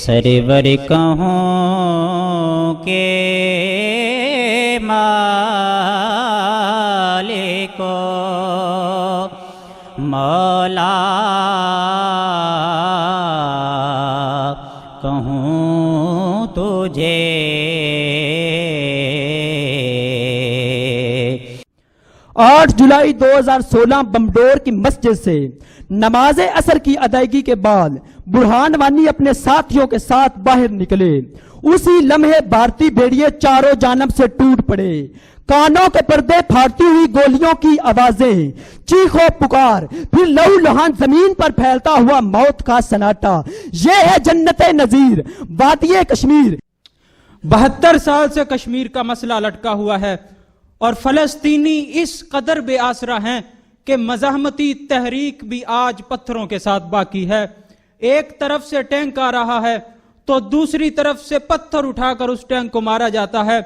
سرور کہوں کہ مالک مولا کہوں تجھے. 8 جولائی 2016 بمڈور کی مسجد سے نماز عصر کی ادائیگی کے بعد برہان وانی اپنے ساتھیوں کے ساتھ باہر نکلے. اسی لمحے بھارتی بھیڑیے چاروں جانب سے ٹوٹ پڑے. کانوں کے پردے پھاڑتی ہوئی گولیوں کی آوازیں، چیخو پکار، پھر لہو لہان زمین پر پھیلتا ہوا موت کا سناٹا. یہ ہے جنت نظیر وادی کشمیر. 72 سال سے کشمیر کا مسئلہ لٹکا ہوا ہے اور فلسطینی اس قدر بے آسرا ہیں کہ مزاحمتی تحریک بھی آج پتھروں کے ساتھ باقی ہے. ایک طرف سے ٹینک آ رہا ہے تو دوسری طرف سے پتھر اٹھا کر اس ٹینک کو مارا جاتا ہے.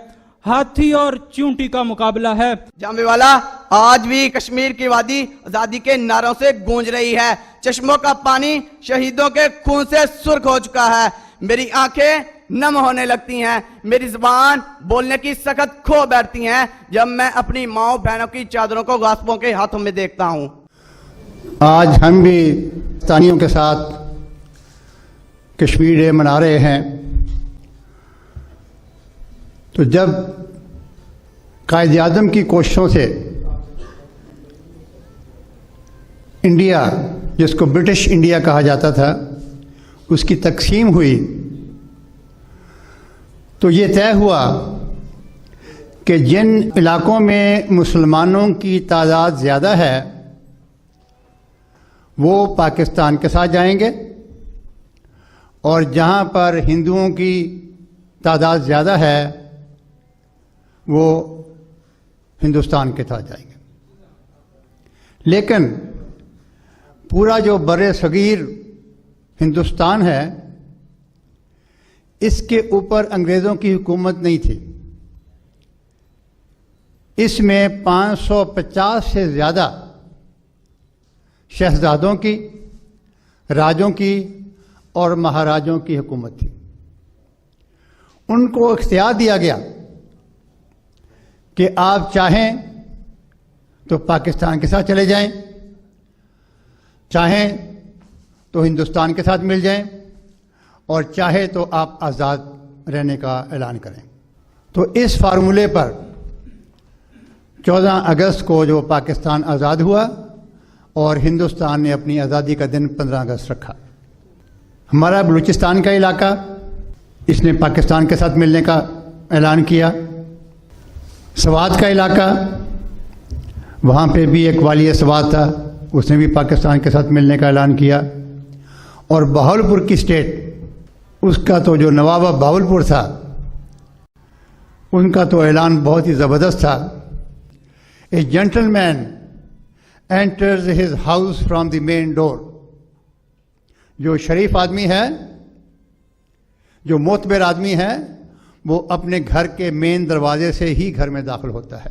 ہاتھی اور چونٹی کا مقابلہ ہے. جامع والا آج بھی کشمیر کی وادی آزادی کے نعروں سے گونج رہی ہے. چشموں کا پانی شہیدوں کے خون سے سرخ ہو چکا ہے. میری آنکھیں نم ہونے لگتی ہیں، میری زبان بولنے کی سخت کھو بیٹھتی ہیں جب میں اپنی ماؤں بہنوں کی چادروں کو غاصبوں کے ہاتھوں میں دیکھتا ہوں. آج ہم بھی پاکستانیوں کے ساتھ کشمیر ڈے منا رہے ہیں. تو جب قائد اعظم کی کوششوں سے انڈیا، جس کو برٹش انڈیا کہا جاتا تھا، اس کی تقسیم ہوئی تو یہ طے ہوا کہ جن علاقوں میں مسلمانوں کی تعداد زیادہ ہے وہ پاکستان کے ساتھ جائیں گے، اور جہاں پر ہندوؤں کی تعداد زیادہ ہے وہ ہندوستان کے ساتھ جائیں گے. لیکن پورا جو بر صغیر ہندوستان ہے، اس کے اوپر انگریزوں کی حکومت نہیں تھی. اس میں 550 سے زیادہ شہزادوں کی، راجوں کی اور مہاراجوں کی حکومت تھی. ان کو اختیار دیا گیا کہ آپ چاہیں تو پاکستان کے ساتھ چلے جائیں، چاہیں تو ہندوستان کے ساتھ مل جائیں، اور چاہے تو آپ آزاد رہنے کا اعلان کریں. تو اس فارمولے پر 14 اگست کو جو پاکستان آزاد ہوا اور ہندوستان نے اپنی آزادی کا دن 15 اگست رکھا. ہمارا بلوچستان کا علاقہ، اس نے پاکستان کے ساتھ ملنے کا اعلان کیا. سوات کا علاقہ، وہاں پہ بھی ایک والی سوات تھا، اس نے بھی پاکستان کے ساتھ ملنے کا اعلان کیا. اور بہاولپور کی اسٹیٹ، اس کا تو جو نواب بہاولپور تھا ان کا تو اعلان بہت ہی زبردست تھا. اے gentle main enters his house from the main door. جو شریف آدمی ہے، جو معتبر آدمی ہے، وہ اپنے گھر کے مین دروازے سے ہی گھر میں داخل ہوتا ہے.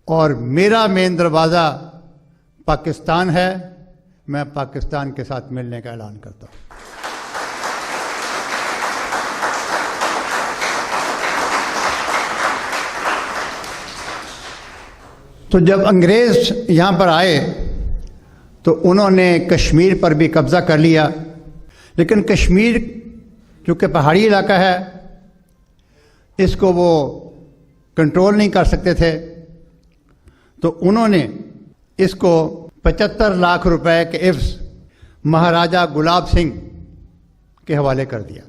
اور میرا مین دروازہ پاکستان ہے، میں پاکستان کے ساتھ ملنے کا اعلان کرتا ہوں. تو جب انگریز یہاں پر آئے تو انہوں نے کشمیر پر بھی قبضہ کر لیا. لیکن کشمیر چونکہ پہاڑی علاقہ ہے، اس کو وہ کنٹرول نہیں کر سکتے تھے، تو انہوں نے اس کو 75 لاکھ روپے کے عوض مہاراجہ گلاب سنگھ کے حوالے کر دیا.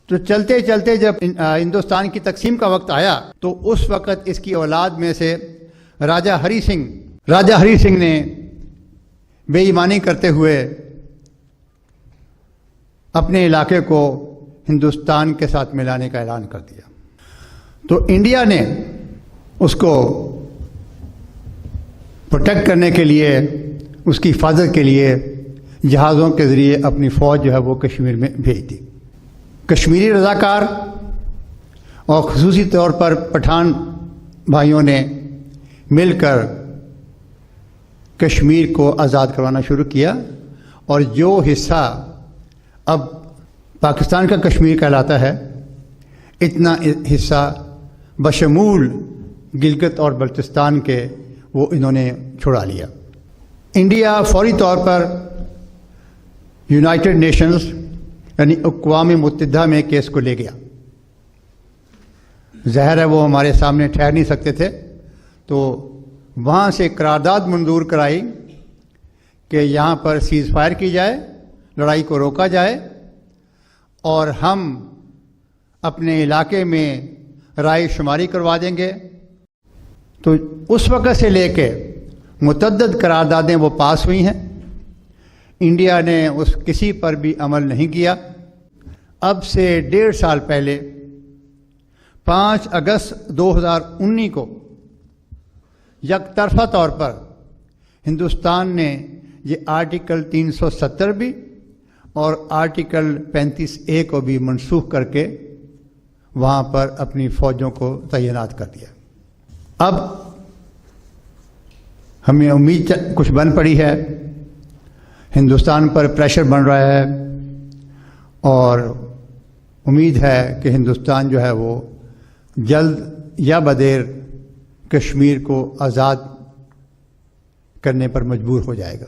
تو چلتے چلتے جب ہندوستان کی تقسیم کا وقت آیا تو اس وقت اس کی اولاد میں سے راجہ ہری سنگھ نے بے ایمانی کرتے ہوئے اپنے علاقے کو ہندوستان کے ساتھ ملانے کا اعلان کر دیا. تو انڈیا نے اس کو پروٹیکٹ کرنے کے لیے، اس کی حفاظت کے لیے جہازوں کے ذریعے اپنی فوج جو ہے وہ کشمیر میں بھیج دی. کشمیری رضاکار اور خصوصی طور پر پٹھان بھائیوں نے مل کر کشمیر کو آزاد کروانا شروع کیا، اور جو حصہ اب پاکستان کا کشمیر کہلاتا ہے، اتنا حصہ بشمول گلگت اور بلتستان کے وہ انہوں نے چھڑا لیا۔ انڈیا فوری طور پر یونائٹڈ نیشنز یعنی اقوام متحدہ میں کیس کو لے گیا۔ ظاہر ہے وہ ہمارے سامنے ٹھہر نہیں سکتے تھے، تو وہاں سے قرارداد منظور کرائی کہ یہاں پر سیز فائر کی جائے، لڑائی کو روکا جائے، اور ہم اپنے علاقے میں رائے شماری کروا دیں گے۔ تو اس وقت سے لے کے متعدد قراردادیں وہ پاس ہوئی ہیں، انڈیا نے اس کسی پر بھی عمل نہیں کیا۔ اب سے 1.5 سال پہلے 5 اگست 2019 کو یک طرفہ طور پر ہندوستان نے یہ آرٹیکل 370 بھی اور آرٹیکل 35A کو بھی منسوخ کر کے وہاں پر اپنی فوجوں کو تعینات کر دیا۔ اب ہمیں امید کچھ بن پڑی ہے، ہندوستان پر پریشر بن رہا ہے، اور امید ہے کہ ہندوستان جو ہے وہ جلد یا بدیر کشمیر کو آزاد کرنے پر مجبور ہو جائے گا۔